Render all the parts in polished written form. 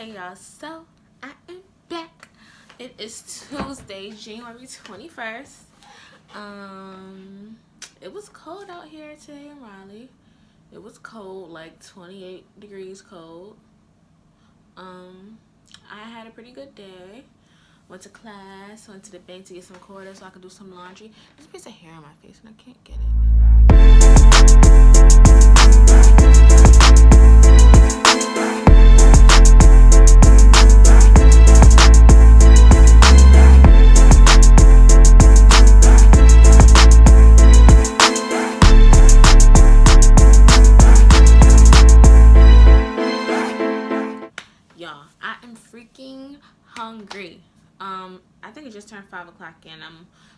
Okay, y'all, so I am back. It is Tuesday, January 21st. It was cold out here today in Raleigh. It was cold, like 28 degrees cold. I had a pretty good day. Went to class, went to the bank to get some quarters so I could do some laundry. There's a piece of hair on my face and I can't get it. Y'all, I am freaking hungry. I think it just turned 5 o'clock and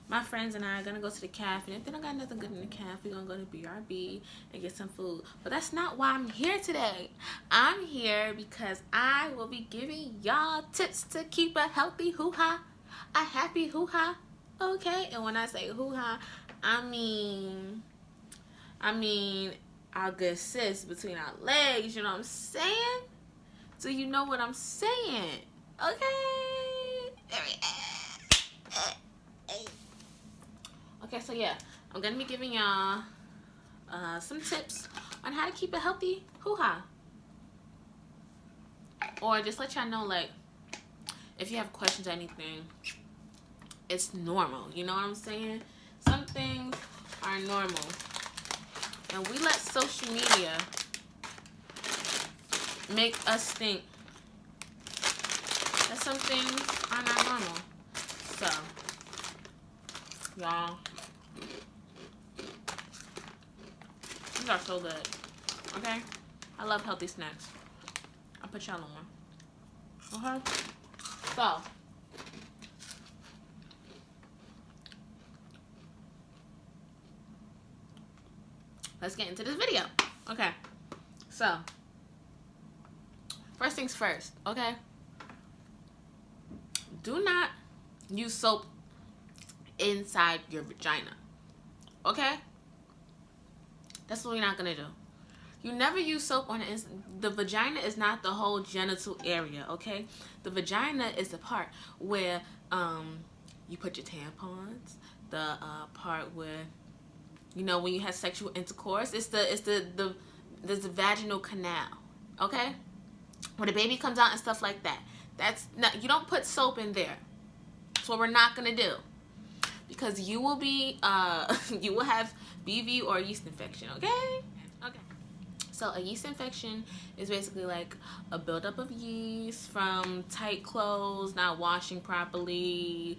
my friends and I are gonna go to the cafe, and if they don't got nothing good in the cafe, we're gonna go to BRB and get some food. But that's not why I'm here today. I'm here because I will be giving y'all tips to keep a healthy hoo-ha, a happy hoo-ha, okay? And when I say hoo-ha, I mean our good sis between our legs, you know what I'm saying? So you know what I'm saying, okay? Okay, so yeah, I'm gonna be giving y'all some tips on how to keep a healthy hoo-ha. Or just let y'all know, like, if you have questions or anything, it's normal, you know what I'm saying? Some things are normal. And we let social media make us think that some things are not normal. So, y'all, these are so good, okay? I love healthy snacks. I'll put y'all on. Okay? So, let's get into this video. Okay, so first things first, okay? Do not use soap inside your vagina, okay? That's what we're not gonna do. You never use soap on the vagina is not the whole genital area, okay? The vagina is the part where you put your tampons, the part where, you know, when you have sexual intercourse, it's the vaginal canal, okay? When the baby comes out and stuff like that. That's not, you don't put soap in there. That's what we're not gonna do, because you will be you will have BV or a yeast infection, okay? Okay. So a yeast infection is basically like a buildup of yeast from tight clothes, not washing properly,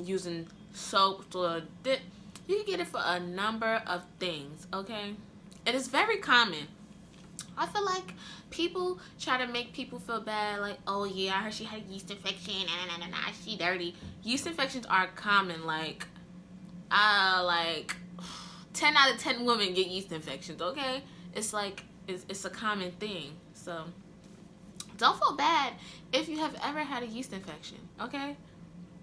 using soap or dip. You can get it for a number of things, okay? It is very common. I feel like people try to make people feel bad, like, oh yeah, I heard she had a yeast infection, nah, she dirty. Yeast infections are common, like 10 out of 10 women get yeast infections, okay? It's like, it's a common thing. So, don't feel bad if you have ever had a yeast infection, okay?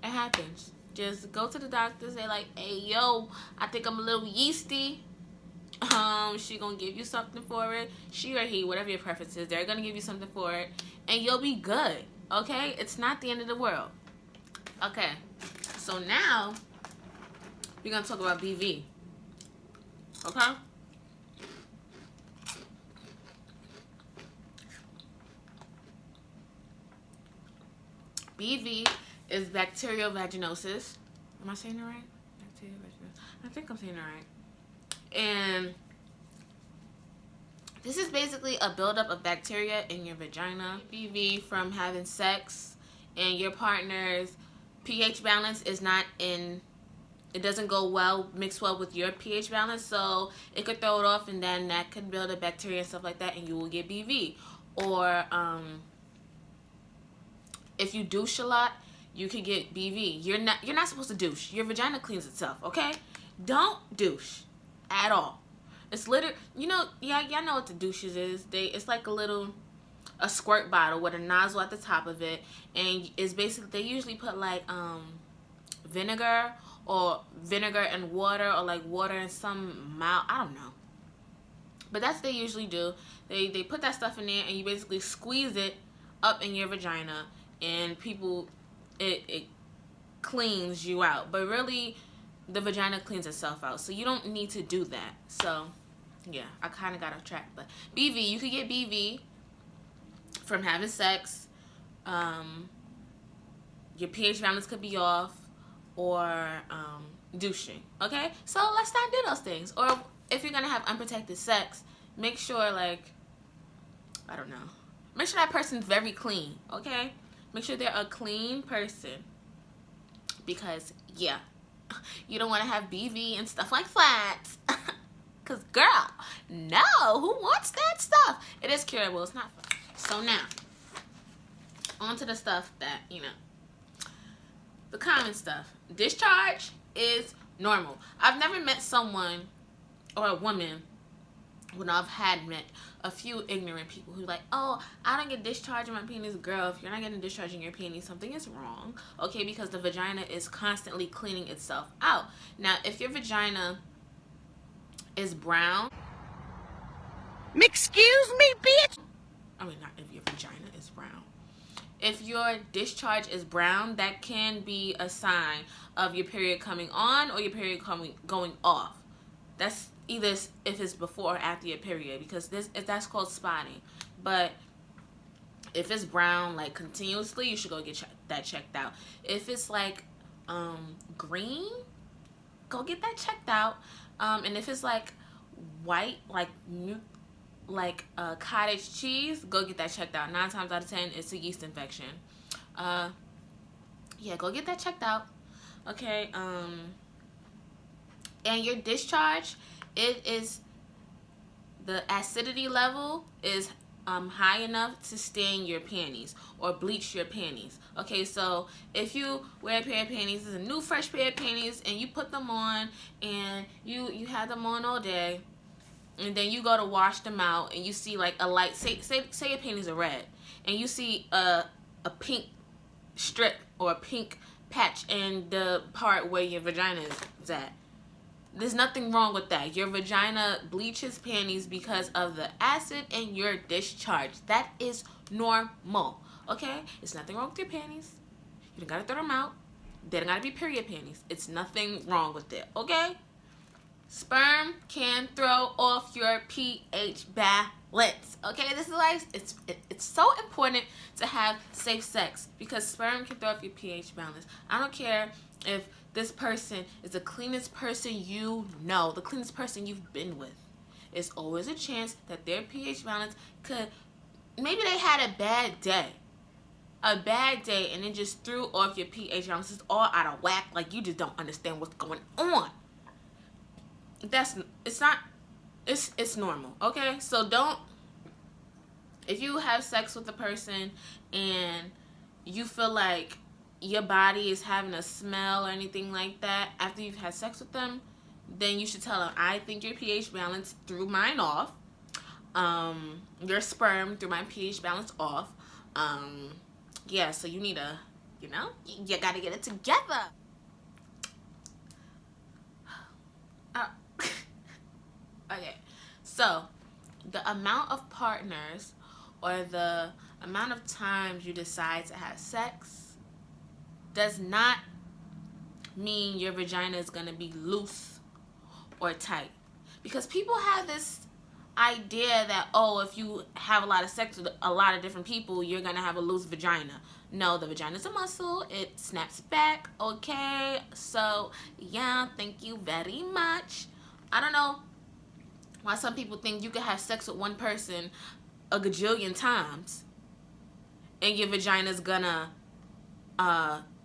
It happens. Just go to the doctor, say like, hey, yo, I think I'm a little yeasty. She gonna give you something for it. She or he, whatever your preference is, they're gonna give you something for it, and you'll be good, okay? It's not the end of the world. Okay, so now we're gonna talk about BV, okay? BV is bacterial vaginosis. Am I saying it right? Bacterial vaginosis. I think I'm saying it right. And this is basically a buildup of bacteria in your vagina. BV from having sex, and your partner's pH balance is not in, it doesn't go well, mix well with your pH balance, so it could throw it off, and then that could build up bacteria and stuff like that, and you will get BV. Or if you douche a lot, you could get BV. You're not supposed to douche. Your vagina cleans itself, okay? Don't douche at all. It's literally, you know, y'all know what the douches is. It's like a squirt bottle with a nozzle at the top of it, and it's basically, they usually put like vinegar and water, or like water and some mild, I don't know. But that's what they usually do. They put that stuff in there, and you basically squeeze it up in your vagina, and people, it cleans you out. But really, the vagina cleans itself out, so you don't need to do that. So yeah, I kind of got off track. But BV, you could get BV from having sex. Your pH balance could be off, or douching. Okay, so let's not do those things. Or if you're gonna have unprotected sex, make sure, like, I don't know, make sure that person's very clean. Okay, make sure they're a clean person, because yeah, you don't want to have BV and stuff like that. Cause girl, no, who wants that stuff? It is curable, it's not fun. So now, on to the stuff that, you know, the common stuff. Discharge is normal. I've never met someone, or a woman, when I've met a few ignorant people who like, oh, I don't get discharge in my penis. Girl, if you're not getting discharge in your penis, something is wrong. Okay, because the vagina is constantly cleaning itself out. Now, if your vagina is brown, excuse me, bitch. I mean, not if your vagina is brown. If your discharge is brown, that can be a sign of your period coming on or your period going off. That's either if it's before or after your period, because that's called spotting. But if it's brown, like, continuously, you should go get that checked out. If it's like green, go get that checked out. And if it's like white, like cottage cheese, go get that checked out. 9 times out of 10, it's a yeast infection. Yeah, go get that checked out. Okay. And your discharge, the acidity level is high enough to stain your panties or bleach your panties. Okay, so if you wear a pair of panties, it's a new fresh pair of panties, and you put them on and you had them on all day, and then you go to wash them out and you see like a light, say your panties are red, and you see a pink strip or a pink patch in the part where your vagina is at. There's nothing wrong with that. Your vagina bleaches panties because of the acid in your discharge. That is normal. Okay? It's nothing wrong with your panties. You don't gotta throw them out. They don't gotta be period panties. It's nothing wrong with it. Okay? Sperm can throw off your pH balance. Okay? This is like, it's so important to have safe sex, because sperm can throw off your pH balance. I don't care if this person is the cleanest person you know, the cleanest person you've been with. It's always a chance that their pH balance could, maybe they had a bad day, and it just threw off your pH balance. It's all out of whack, like you just don't understand what's going on. It's normal, okay? So don't, if you have sex with a person and you feel like your body is having a smell or anything like that after you've had sex with them, then you should tell them, I think your pH balance threw mine off. Your sperm threw my pH balance off. Yeah, so you need to, you know, you gotta get it together. Okay, so the amount of partners or the amount of times you decide to have sex does not mean your vagina is going to be loose or tight. Because people have this idea that, oh, if you have a lot of sex with a lot of different people, you're going to have a loose vagina. No, the vagina is a muscle. It snaps back. Okay, so yeah, thank you very much. I don't know why some people think you can have sex with one person a gajillion times and your vagina's gonna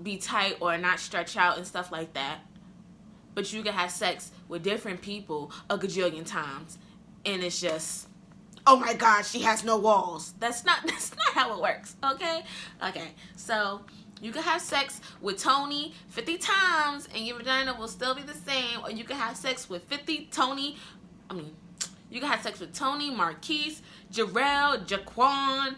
be tight or not stretch out and stuff like that. But you can have sex with different people a gajillion times and it's just, oh my God, she has no walls. That's not how it works, okay? Okay, so you can have sex with Tony 50 times and your vagina will still be the same, or you can have sex with you can have sex with Tony, Marquise, Jarrell, Jaquan,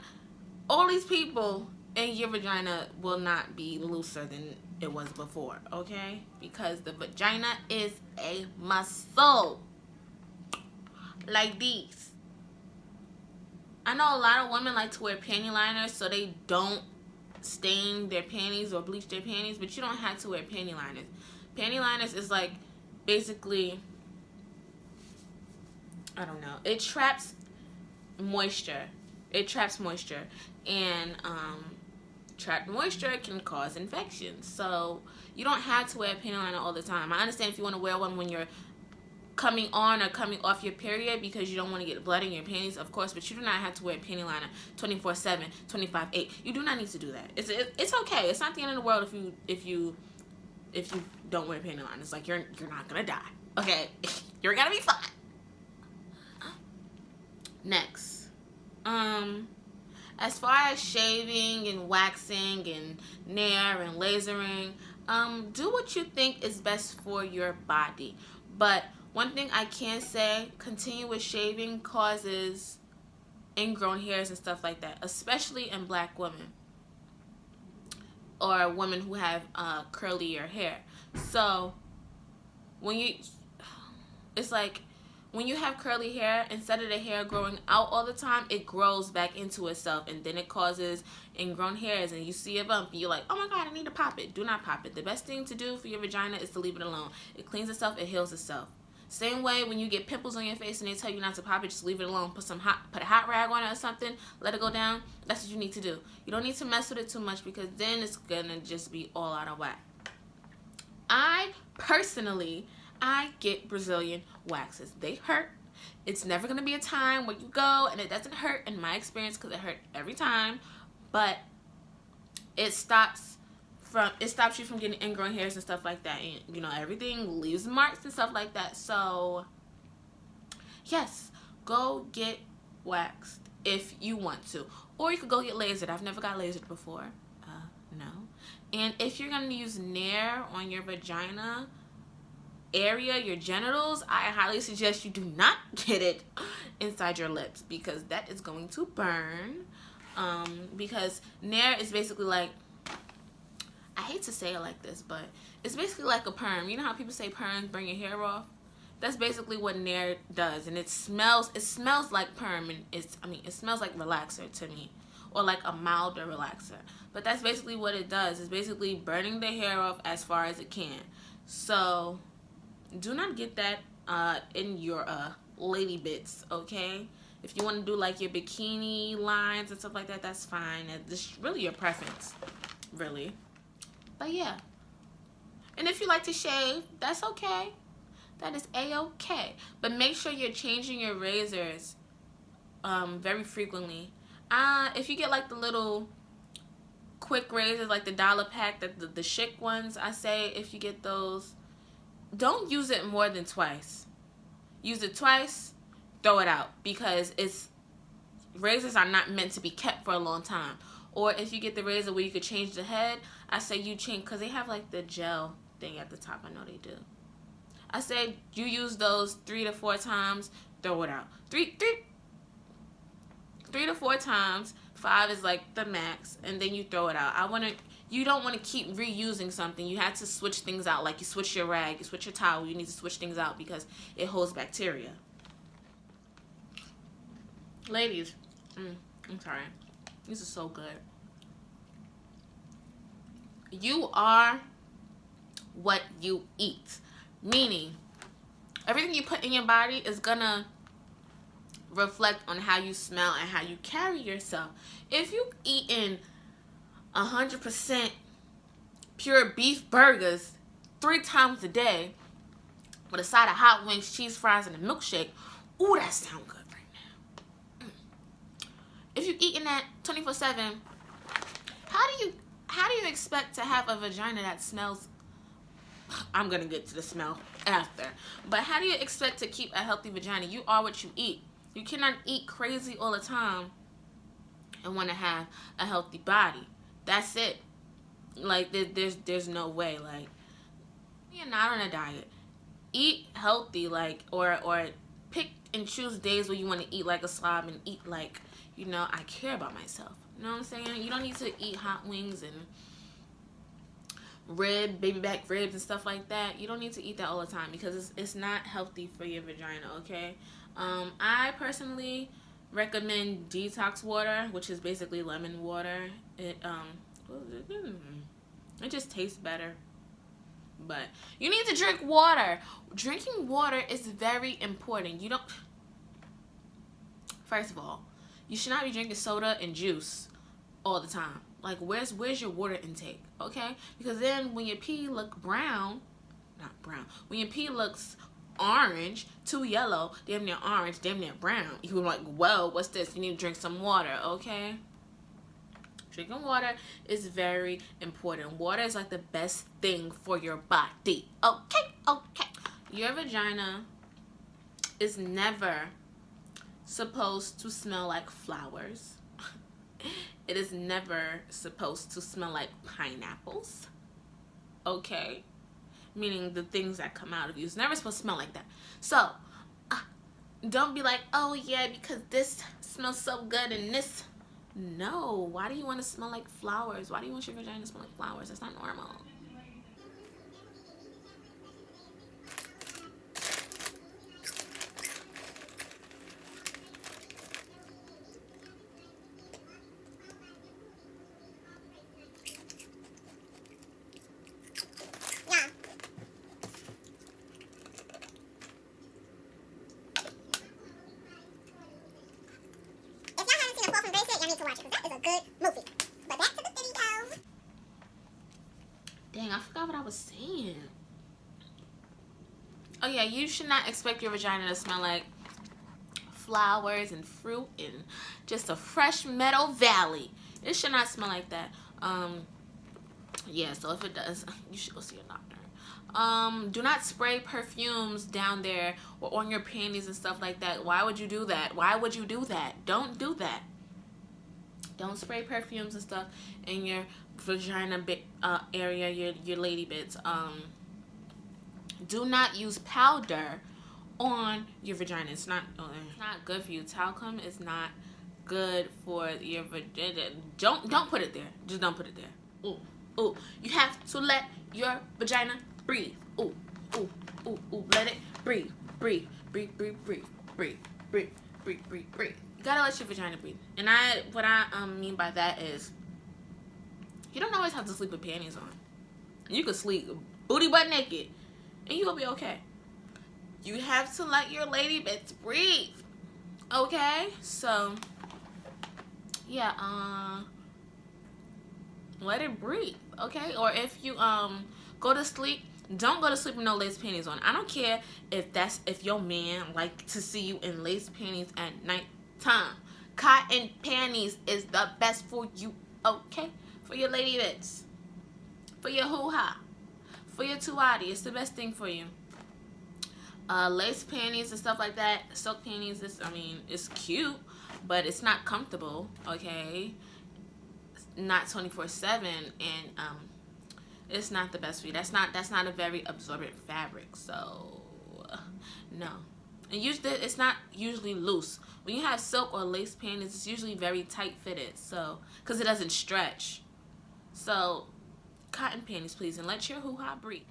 all these people, and your vagina will not be looser than it was before, okay? Because the vagina is a muscle. Like these. I know a lot of women like to wear panty liners so they don't stain their panties or bleach their panties, but you don't have to wear panty liners. Panty liners is like basically, I don't know, it traps moisture. It traps moisture, and trapped moisture can cause infections. So you don't have to wear a panty liner all the time. I understand if you want to wear one when you're coming on or coming off your period because you don't want to get blood in your panties, of course, but you do not have to wear a panty liner 24/7, 25/8. You do not need to do that. It's okay. It's not the end of the world if you don't wear panty liners. Like, you're not gonna die. Okay, you're gonna be fine. Next, as far as shaving and waxing and nair and lasering, do what you think is best for your body. But one thing I can say, continuous shaving causes ingrown hairs and stuff like that, especially in black women or women who have curlier hair. So it's like when you have curly hair, instead of the hair growing out all the time, it grows back into itself, and then it causes ingrown hairs, and you see a bump, and you're like, oh my God, I need to pop it. Do not pop it. The best thing to do for your vagina is to leave it alone. It cleans itself, it heals itself. Same way when you get pimples on your face and they tell you not to pop it, just leave it alone. Put a hot rag on it or something, let it go down. That's what you need to do. You don't need to mess with it too much, because then it's gonna just be all out of whack. I personally get Brazilian waxes. They hurt. It's never going to be a time where you go and it doesn't hurt, in my experience, because it hurt every time. But it stops you from getting ingrown hairs and stuff like that. And, you know, everything leaves marks and stuff like that. So, yes, go get waxed if you want to. Or you could go get lasered. I've never got lasered before. No. And if you're going to use nair on your vagina area, your genitals, I highly suggest you do not get it inside your lips, because that is going to burn. Because nair is basically like, I hate to say it like this, but it's basically like a perm. You know how people say perms burn your hair off? That's basically what nair does, and it smells like perm, and it smells like relaxer to me, or like a milder relaxer. But that's basically what it does. It's basically burning the hair off as far as it can. So do not get that in your lady bits, okay? If you want to do like your bikini lines and stuff like that, that's fine. It's really your preference, really. But yeah. And if you like to shave, that's okay. That is a-okay. But make sure you're changing your razors very frequently. If you get like the little quick razors, like the dollar pack, the chic ones, I say if you get those, don't use it more than twice. Use it twice, throw it out, because razors are not meant to be kept for a long time. Or if you get the razor where you could change the head, I say you change, because they have like the gel thing at the top. I know they do. I say you use those 3 to 4 times, throw it out. 3 to 4 times. 5 is like the max, and then you throw it out. You don't want to keep reusing something. You have to switch things out. Like you switch your rag, you switch your towel. You need to switch things out because it holds bacteria. Ladies, I'm sorry. This is so good. You are what you eat. Meaning, everything you put in your body is gonna reflect on how you smell and how you carry yourself. If you eating 100% pure beef burgers 3 times a day with a side of hot wings, cheese fries, and a milkshake, ooh, that sounds good right now. If you eating that 24/7, how do you expect to have a vagina that smells? I'm gonna get to the smell after, but how do you expect to keep a healthy vagina? You are what you eat. You cannot eat crazy all the time and want to have a healthy body. That's it. Like, there's no way. Like, you're not on a diet. Eat healthy, like, or pick and choose days where you want to eat like a slob and eat like, you know, I care about myself. You know what I'm saying? You don't need to eat hot wings and baby back ribs and stuff like that. You don't need to eat that all the time because it's not healthy for your vagina, okay? I personally recommend detox water, which is basically lemon water. It just tastes better. But you need to drink water. Drinking water is very important. You don't. First of all, you should not be drinking soda and juice all the time. Like, where's your water intake? Okay, because then when your pee look brown, not brown. When your pee looks orange, too yellow, damn near orange, damn near brown, you're like, well, what's this? You need to drink some water. Okay. Drinking water is very important. Water is like the best thing for your body. Okay. Your vagina is never supposed to smell like flowers. It is never supposed to smell like pineapples. Okay? Meaning the things that come out of you. It's never supposed to smell like that. So, don't be like, oh yeah, because this smells so good and this... No, why do you want to smell like flowers? Why do you want your vagina to smell like flowers? That's not normal. Dang, I forgot what I was saying. Oh yeah, you should not expect your vagina to smell like flowers and fruit and just a fresh meadow valley. It should not smell like that. Yeah, so if it does, you should go see a doctor. Do not spray perfumes down there or on your panties and stuff like that. Why would you do that? Why would you do that? Don't do that. Don't spray perfumes and stuff in your vagina area, your lady bits. Do not use powder on your vagina. It's not good for you. Talcum is not good for your vagina. Don't put it there. Just don't put it there. Ooh. You have to let your vagina breathe. Ooh. Let it breathe. Breathe. You gotta let your vagina breathe. And what I mean by that is, you don't always have to sleep with panties on. You can sleep booty butt naked, and you'll be okay. You have to let your lady bits breathe. Okay? So, yeah, let it breathe. Okay? Or if you go to sleep, don't go to sleep with no lace panties on. I don't care if your man like to see you in lace panties at night time. Cotton panties is the best for you. Okay? For your lady bits, for your hoo-ha, for your tuati, it's the best thing for you. Lace panties and stuff like that, silk panties, it's cute, but it's not comfortable, okay? It's not 24/7, and it's not the best for you. That's not a very absorbent fabric, so no. And usually, it's not usually loose. When you have silk or lace panties, it's usually very tight fitted, so because it doesn't stretch. So, cotton panties, please, and let your hoo-ha breathe.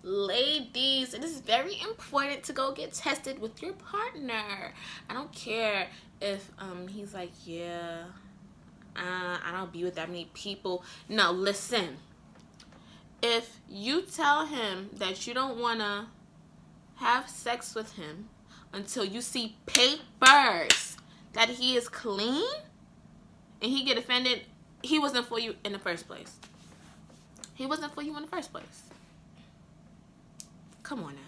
Ladies, it is very important to go get tested with your partner. I don't care if he's like, yeah, I don't be with that many people. No, listen. If you tell him that you don't want to have sex with him until you see papers that he is clean, and he get offended, he wasn't for you in the first place. He wasn't for you in the first place. Come on now.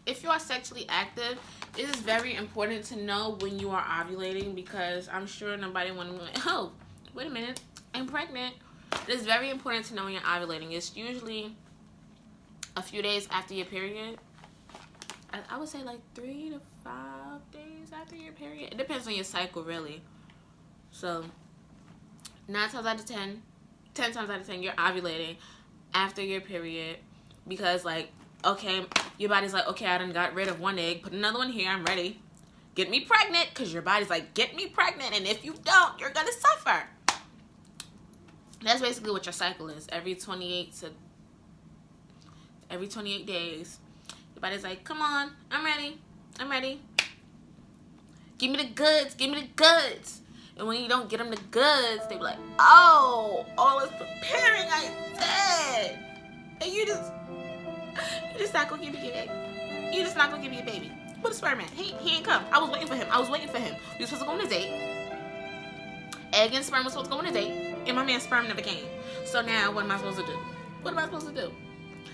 If you are sexually active, it is very important to know when you are ovulating, because I'm sure nobody want to be like, oh, wait a minute, I'm pregnant. It is very important to know when you're ovulating. It's usually a few days after your period. I would say like 3 to 5 days after your period. It depends on your cycle, really. So 9 times out of 10, 10 times out of 10, you're ovulating after your period, because like, okay, your body's like, okay, I done got rid of one egg, put another one here, I'm ready. get me pregnant, because your body's like, get me pregnant, and if you don't, you're gonna suffer. That's basically what your cycle is. Every 28 days, your body's like, come on, I'm ready. Give me the goods, And when you don't get them the goods, they be like, oh, all is preparing, I said. And you just not gonna give me your baby. You just not gonna give me a baby. What a sperm man. He ain't come. I was waiting for him. We were supposed to go on a date. Egg and sperm was supposed to go on a date. And my man's sperm never came. So now, what am I supposed to do?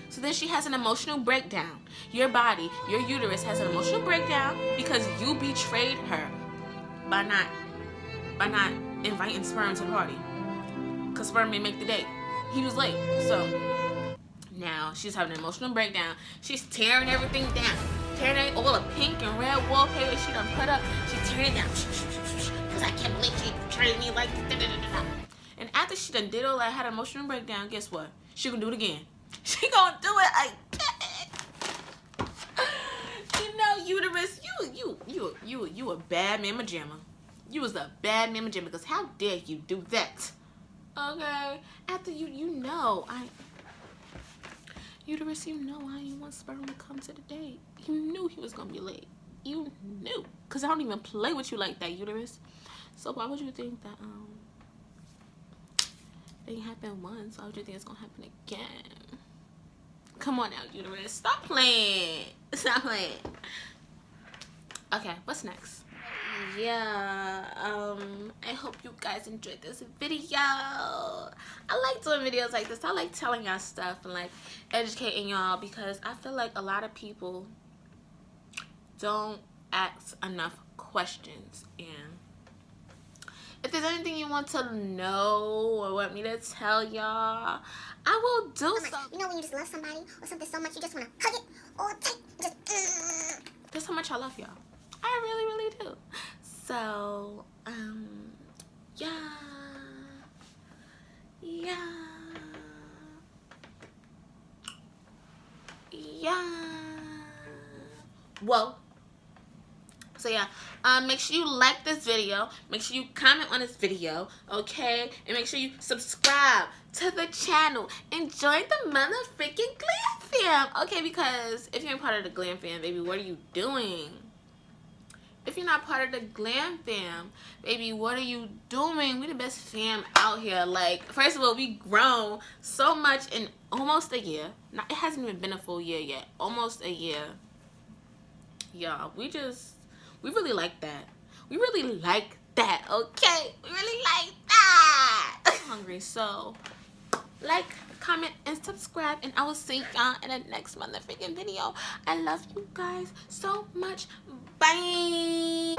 So then she has an emotional breakdown. Your body, your uterus has an emotional breakdown because you betrayed her by not inviting sperm to the party. Because sperm may make the date. He was late. So now she's having an emotional breakdown. She's tearing everything down. Tearing all the pink and red wallpaper she done put up. She's tearing it down. Because I can't believe she betrayed me like this. And after she done did all that, had an emotional breakdown, guess what? She gonna do it again. She gonna do it again. You know, uterus, you a bad mama jamma. You was a bad mama jamma, because how dare you do that? Okay? After uterus, you know I didn't want sperm to come to the date. You knew he was gonna be late. You knew. Because I don't even play with you like that, uterus. So why would you think that, it happened once? Why would you think it's gonna happen again? Come on now, uterus. Stop playing. Okay, what's next? Yeah, I hope you guys enjoyed this video. I like doing videos like this. I like telling y'all stuff and like educating y'all, because I feel like a lot of people don't ask enough questions. And if there's anything you want to know or want me to tell y'all, I will do so. You know when you just love somebody or something so much you just want to hug it or take just That's how much I love y'all. I really, really do. So, yeah. Whoa. So yeah, make sure you like this video, make sure you comment on this video, okay, and make sure you subscribe to the channel and join the motherfucking Glam Fam, okay, because if you ain't part of the Glam Fam, baby, what are you doing? If you're not part of the Glam Fam, baby, what are you doing? We the best fam out here. Like, first of all, we grown so much in almost a year. It hasn't even been a full year yet. Almost a year. Y'all, we really like that. We really like that, okay? We really like that. I'm hungry, so like, comment, and subscribe, and I will see y'all in the next motherfucking video. I love you guys so much. Bye.